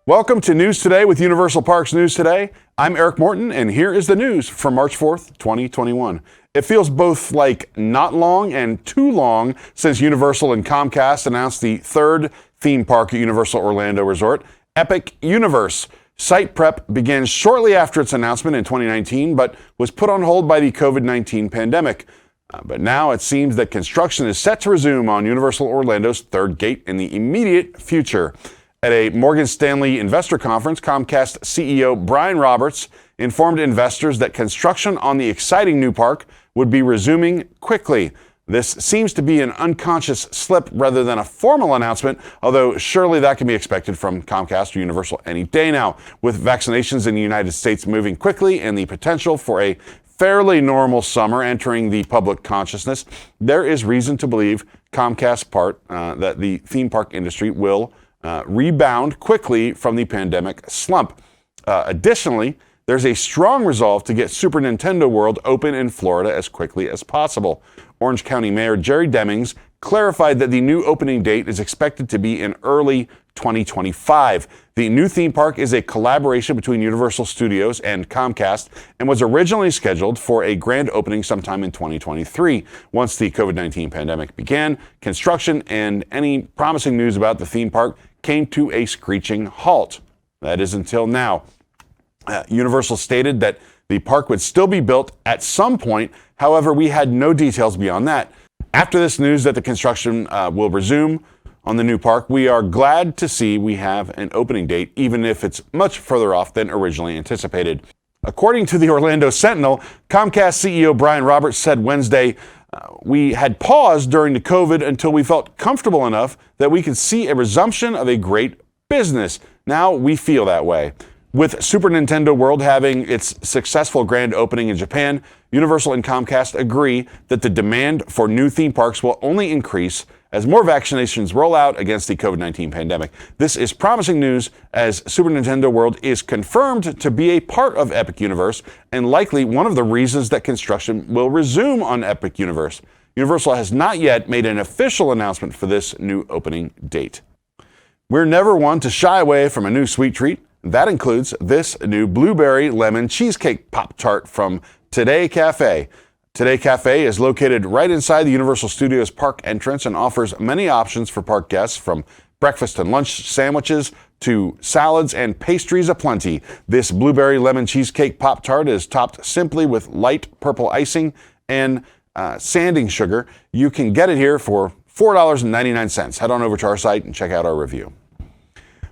Welcome to News Today with Universal Parks News Today. I'm Eric Morton, and here is the news from March 4th, 2021. It feels both like not long and too long since Universal and Comcast announced the third theme park at Universal Orlando Resort, Epic Universe. Site prep began shortly after its announcement in 2019, but was put on hold by the COVID-19 pandemic. But now it seems that construction is set to resume on Universal Orlando's third gate in the immediate future. At a Morgan Stanley investor conference, Comcast CEO Brian Roberts informed investors that construction on the exciting new park would be resuming quickly. This seems to be an unconscious slip rather than a formal announcement, although surely that can be expected from Comcast or Universal any day now. With vaccinations in the United States moving quickly and the potential for a fairly normal summer entering the public consciousness, there is reason to believe Comcast's part that the theme park industry will rebound quickly from the pandemic slump. Additionally, there's a strong resolve to get Super Nintendo World open in Florida as quickly as possible. Orange County Mayor Jerry Demings clarified that the new opening date is expected to be in early 2025. The new theme park is a collaboration between Universal Studios and Comcast and was originally scheduled for a grand opening sometime in 2023. Once the COVID-19 pandemic began, construction and any promising news about the theme park came to a screeching halt. That is until now. Universal stated that the park would still be built at some point. However, we had no details beyond that. After this news that the construction will resume on the new park, we are glad to see we have an opening date, even if it's much further off than originally anticipated. According to the Orlando Sentinel, Comcast CEO Brian Roberts said Wednesday, we had paused during the COVID until we felt comfortable enough that we could see a resumption of a great business. Now we feel that way. With Super Nintendo World having its successful grand opening in Japan, Universal and Comcast agree that the demand for new theme parks will only increase as more vaccinations roll out against the COVID-19 pandemic. This is promising news as Super Nintendo World is confirmed to be a part of Epic Universe and likely one of the reasons that construction will resume on Epic Universe. Universal has not yet made an official announcement for this new opening date. We're never one to shy away from a new sweet treat. That includes this new blueberry lemon cheesecake Pop-Tart from Today Cafe. Today Cafe is located right inside the Universal Studios park entrance and offers many options for park guests, from breakfast and lunch sandwiches to salads and pastries aplenty. This blueberry lemon cheesecake Pop-Tart is topped simply with light purple icing and sanding sugar. You can get it here for $4.99. Head on over to our site and check out our review.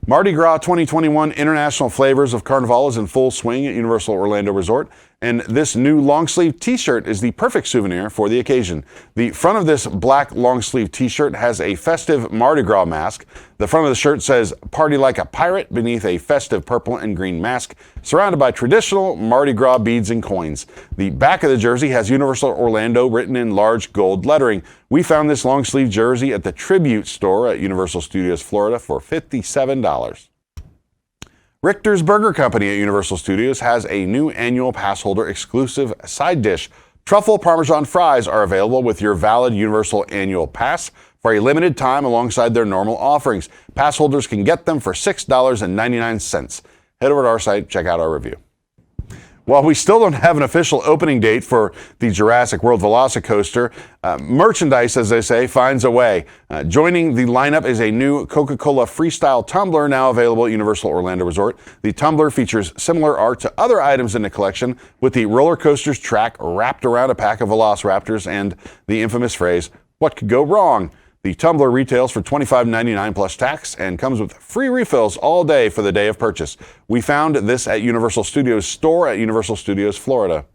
Mardi Gras 2021 International Flavors of Carnival is in full swing at Universal Orlando Resort, and this new long-sleeve t-shirt is the perfect souvenir for the occasion. The front of this black long-sleeve t-shirt has a festive Mardi Gras mask. The front of the shirt says "Party Like a Pirate" beneath a festive purple and green mask, surrounded by traditional Mardi Gras beads and coins. The back of the jersey has Universal Orlando written in large gold lettering. We found this long-sleeve jersey at the Tribute store at Universal Studios Florida for $57. Richter's Burger Company at Universal Studios has a new annual pass holder exclusive side dish. Truffle Parmesan fries are available with your valid Universal annual pass for a limited time alongside their normal offerings. Pass holders can get them for $6.99. Head over to our site, check out our review. While we still don't have an official opening date for the Jurassic World VelociCoaster, merchandise, as they say, finds a way. Joining the lineup is a new Coca-Cola Freestyle tumbler now available at Universal Orlando Resort. The tumbler features similar art to other items in the collection, with the roller coaster's track wrapped around a pack of Velociraptors and the infamous phrase, "What could go wrong?" The tumbler retails for $25.99 plus tax and comes with free refills all day for the day of purchase. We found this at Universal Studios store at Universal Studios Florida.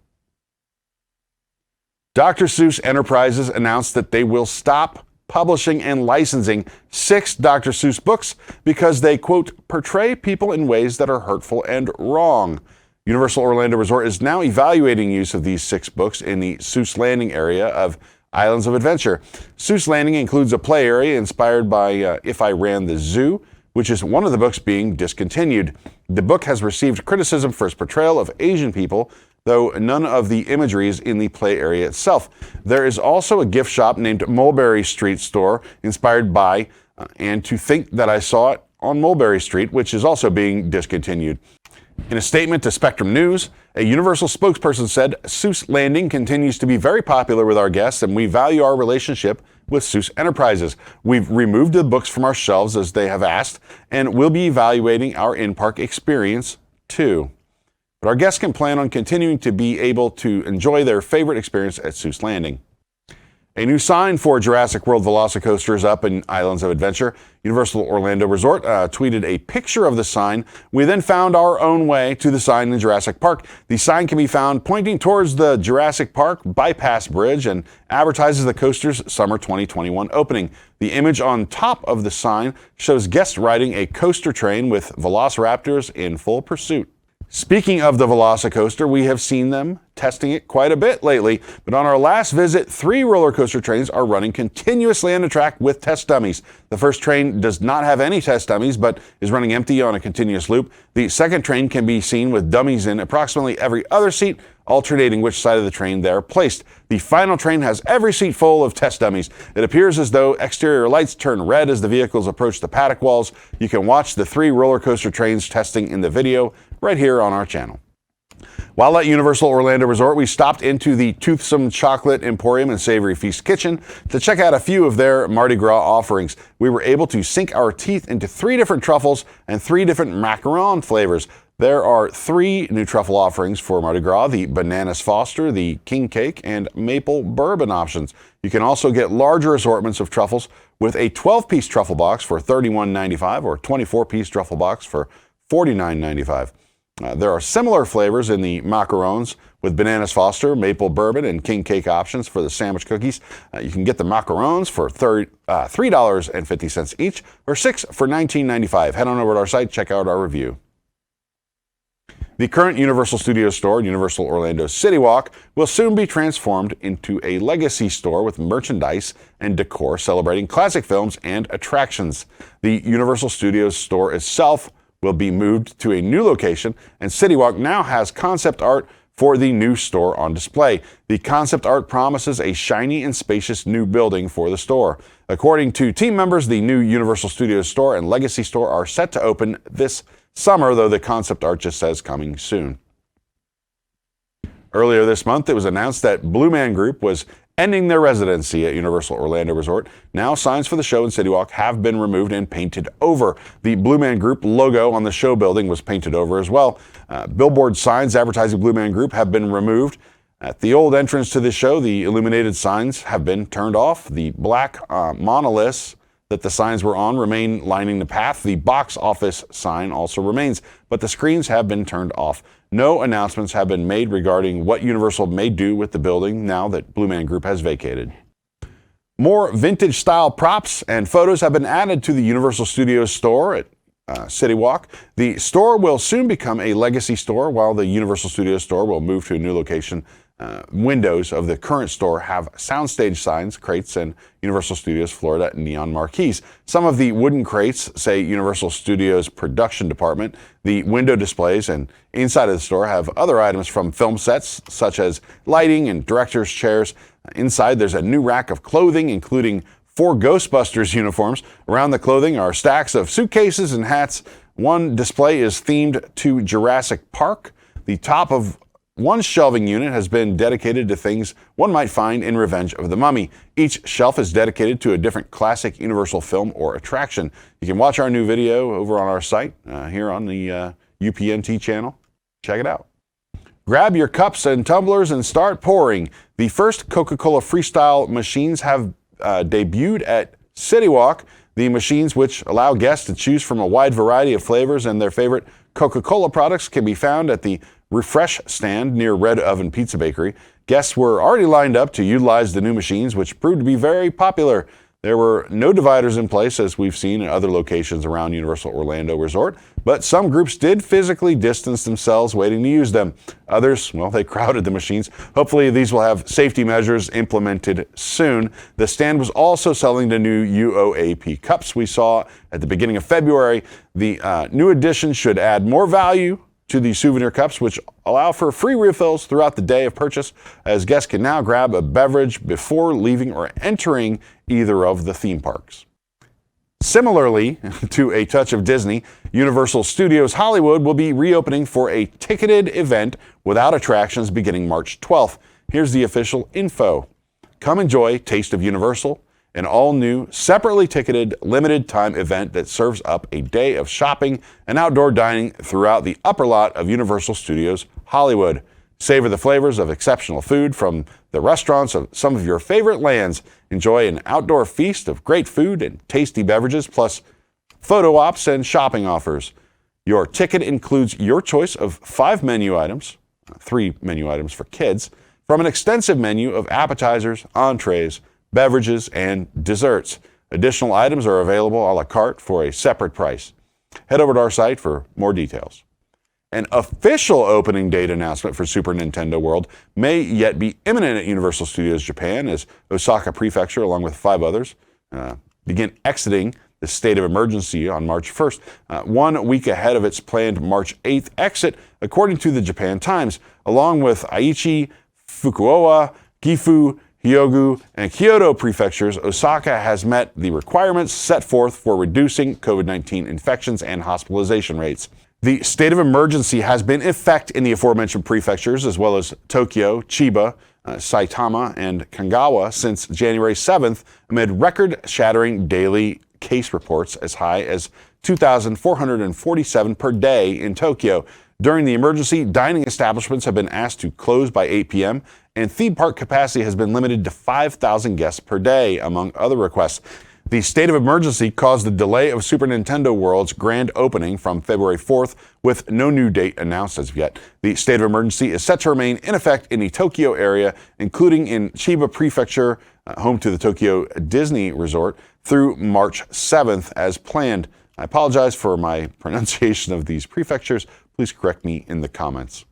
Dr. Seuss Enterprises announced that they will stop publishing and licensing 6 Dr. Seuss books because they, quote, portray people in ways that are hurtful and wrong. Universal Orlando Resort is now evaluating use of these 6 books in the Seuss Landing area of Islands of Adventure. Seuss Landing includes a play area inspired by If I Ran the Zoo, which is one of the books being discontinued. The book has received criticism for its portrayal of Asian people, though none of the imagery is in the play area itself. There is also a gift shop named Mulberry Street Store, inspired by And to Think That I Saw It on Mulberry Street, which is also being discontinued. In a statement to Spectrum News, a Universal spokesperson said, "Seuss Landing continues to be very popular with our guests, and we value our relationship with Seuss Enterprises. We've removed the books from our shelves as they have asked, and we'll be evaluating our in-park experience too." But our guests can plan on continuing to be able to enjoy their favorite experience at Seuss Landing. A new sign for Jurassic World VelociCoaster is up in Islands of Adventure. Universal Orlando Resort tweeted a picture of the sign. We then found our own way to the sign in Jurassic Park. The sign can be found pointing towards the Jurassic Park bypass bridge and advertises the coaster's summer 2021 opening. The image on top of the sign shows guests riding a coaster train with velociraptors in full pursuit. Speaking of the VelociCoaster, we have seen them testing it quite a bit lately, but on our last visit, 3 roller coaster trains are running continuously on the track with test dummies. The first train does not have any test dummies, but is running empty on a continuous loop. The second train can be seen with dummies in approximately every other seat, alternating which side of the train they're placed. The final train has every seat full of test dummies. It appears as though exterior lights turn red as the vehicles approach the paddock walls. You can watch the 3 roller coaster trains testing in the video right here on our channel. While at Universal Orlando Resort, we stopped into the Toothsome Chocolate Emporium and Savory Feast Kitchen to check out a few of their Mardi Gras offerings. We were able to sink our teeth into 3 different truffles and 3 different macaron flavors. There are 3 new truffle offerings for Mardi Gras: the Bananas Foster, the King Cake, and Maple Bourbon options. You can also get larger assortments of truffles with a 12-piece truffle box for $31.95 or 24-piece truffle box for $49.95. There are similar flavors in the macarons with Bananas Foster, Maple Bourbon, and King Cake options for the sandwich cookies. You can get the macarons for $3.50 each or 6 for $19.95. Head on over to our site, check out our review. The current Universal Studios store, Universal Orlando CityWalk, will soon be transformed into a legacy store with merchandise and decor celebrating classic films and attractions. The Universal Studios store itself will be moved to a new location, and CityWalk now has concept art for the new store on display. The concept art promises a shiny and spacious new building for the store. According to team members, the new Universal Studios store and Legacy store are set to open this summer, though the concept art just says coming soon. Earlier this month, it was announced that Blue Man Group was ending their residency at Universal Orlando Resort. Now, signs for the show in CityWalk have been removed and painted over. The Blue Man Group logo on the show building was painted over as well. Billboard signs advertising Blue Man Group have been removed. At the old entrance to the show, the illuminated signs have been turned off. The black monoliths that the signs were on remain lining the path. The box office sign also remains, but the screens have been turned off. No announcements have been made regarding what Universal may do with the building now that Blue Man Group has vacated. More vintage-style props and photos have been added to the Universal Studios store at CityWalk. The store will soon become a legacy store, while the Universal Studios store will move to a new location. Windows of the current store have soundstage signs, crates, and Universal Studios Florida neon marquees. Some of the wooden crates say Universal Studios Production Department. The window displays and inside of the store have other items from film sets, such as lighting and director's chairs. Inside, there's a new rack of clothing, including 4 Ghostbusters uniforms. Around the clothing are stacks of suitcases and hats. One display is themed to Jurassic Park. The top of one shelving unit has been dedicated to things one might find in Revenge of the Mummy. Each shelf is dedicated to a different classic Universal film or attraction. You can watch our new video over on our site here on the UPNT channel. Check it out. Grab your cups and tumblers and start pouring. The first Coca-Cola Freestyle machines have debuted at CityWalk. The machines, which allow guests to choose from a wide variety of flavors and their favorite Coca-Cola products, can be found at the Refresh stand near Red Oven Pizza Bakery. Guests were already lined up to utilize the new machines, which proved to be very popular. There were no dividers in place, as we've seen in other locations around Universal Orlando Resort, but some groups did physically distance themselves waiting to use them. Others, well, they crowded the machines. Hopefully these will have safety measures implemented soon. The stand was also selling the new UOAP cups we saw at the beginning of February. The new addition should add more value to the souvenir cups, which allow for free refills throughout the day of purchase, as guests can now grab a beverage before leaving or entering either of the theme parks. Similarly to A Touch of Disney, Universal Studios Hollywood will be reopening for a ticketed event without attractions beginning March 12th. Here's the official info. Come enjoy Taste of Universal, an all-new, separately ticketed, limited-time event that serves up a day of shopping and outdoor dining throughout the upper lot of Universal Studios Hollywood. Savor the flavors of exceptional food from the restaurants of some of your favorite lands. Enjoy an outdoor feast of great food and tasty beverages, plus photo ops and shopping offers. Your ticket includes your choice of 5 menu items, 3 menu items for kids, from an extensive menu of appetizers, entrees, beverages, and desserts. Additional items are available a la carte for a separate price. Head over to our site for more details. An official opening date announcement for Super Nintendo World may yet be imminent at Universal Studios Japan as Osaka Prefecture, along with 5 others, begin exiting the state of emergency on March 1st, 1 week ahead of its planned March 8th exit, according to the Japan Times. Along with Aichi, Fukuoka, Gifu, Hyogo, and Kyoto prefectures, Osaka has met the requirements set forth for reducing COVID-19 infections and hospitalization rates. The state of emergency has been in effect in the aforementioned prefectures, as well as Tokyo, Chiba, Saitama, and Kanagawa since January 7th, amid record-shattering daily case reports as high as 2,447 per day in Tokyo. During the emergency, dining establishments have been asked to close by 8 p.m., and theme park capacity has been limited to 5,000 guests per day, among other requests. The state of emergency caused the delay of Super Nintendo World's grand opening from February 4th, with no new date announced as of yet. The state of emergency is set to remain in effect in the Tokyo area, including in Chiba Prefecture, home to the Tokyo Disney Resort, through March 7th as planned. I apologize for my pronunciation of these prefectures. Please correct me in the comments.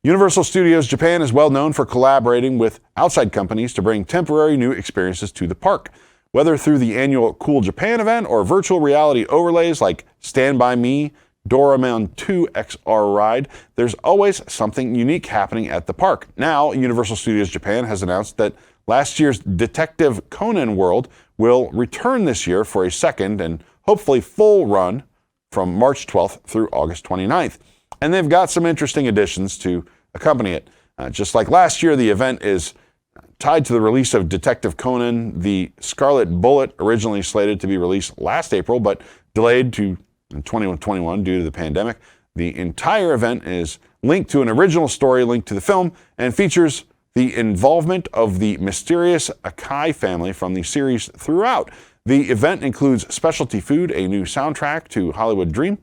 Universal Studios Japan is well known for collaborating with outside companies to bring temporary new experiences to the park. Whether through the annual Cool Japan event or virtual reality overlays like Stand By Me, Doraemon 2 XR Ride, there's always something unique happening at the park. Now, Universal Studios Japan has announced that last year's Detective Conan World will return this year for a second and hopefully full run from March 12th through August 29th. And they've got some interesting additions to accompany it. Just like last year, the event is tied to the release of Detective Conan, the Scarlet Bullet, originally slated to be released last April, but delayed to 2021 due to the pandemic. The entire event is linked to an original story linked to the film and features the involvement of the mysterious Akai family from the series throughout. The event includes specialty food, a new soundtrack to Hollywood Dream,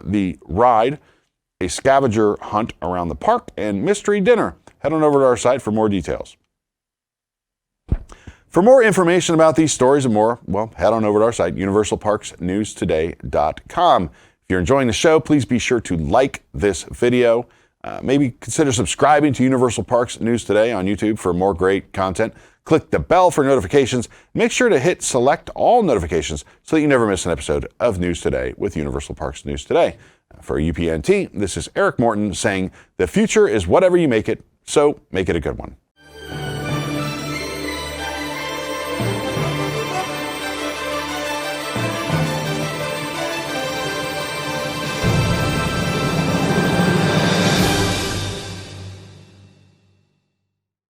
the ride, a scavenger hunt around the park, and mystery dinner. Head on over to our site for more details. For more information about these stories and more, well, head on over to our site, universalparksnewstoday.com. If you're enjoying the show, please be sure to like this video. Maybe consider subscribing to Universal Parks News Today on YouTube for more great content. Click the bell for notifications. Make sure to hit select all notifications so that you never miss an episode of News Today with Universal Parks News Today. For UPNT, this is Eric Morton saying, the future is whatever you make it, so make it a good one.